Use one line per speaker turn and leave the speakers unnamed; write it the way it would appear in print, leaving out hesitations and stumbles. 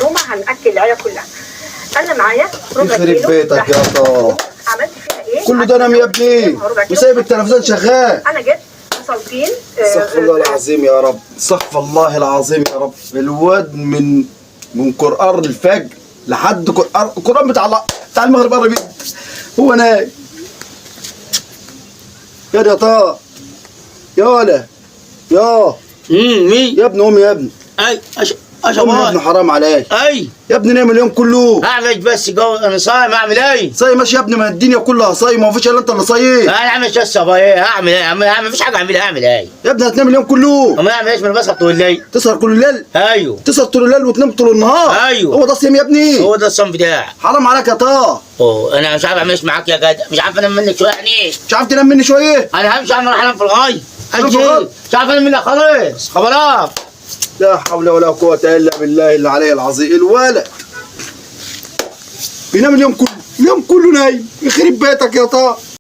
معلومه هناكل العيله كلها. انا معايا ربع
يخرب
كيلو
بيتك يا طه.
عملت فيها ايه؟
كله ده نام يا ابني وسايب التلفزيون شغال.
انا جبت بصلتين.
استغفر الله العظيم يا رب، استغفر الله العظيم يا رب. الواد من قرآن الفجر لحد القرآن بتاع المغرب قرب هو نايم. يا طه يا ولا يا
مين؟
يا ابن امي يا ابني.
اي
امي يا ابني حرام عليك.
اي
يا ابني نايم اليوم كله.
اعمل بس جو، انا صايم اعمل ايه؟
صايم ماشي يا ابني، ما الدنيا كلها صايمه ومفيش الا انت اللي صايم.
انا اعمل شو ابا ايه؟ اعمل ايه؟ مفيش حاجه اعملها، اعمل ايه؟
يا ابني هتنام اليوم كله.
امال اعمل ايش؟ ما انا بسهر طول الليل.
تسهر كل الليل؟
ايوه
تسهر طول الليل وتنام طول النهار؟
ايوه
هو ده الصيام يا ابني؟
هو ده الصنف بتاعي.
حرام عليك يا طه.
اوه انا مش عارف اعمل ايش معاك يا جدع، مش عارف انام منك شويه يعني.
مش عارف تنام مني شويه؟
انا همشي، انا راح انام في الغايه.
تنام في الغاية؟
مش عارف انام منك خالص، خبرات.
لا حول ولا قوة إلا بالله العلي العظيم. الولد بينام اليوم كله، اليوم كله نايم. يخرب بيتك يا طه.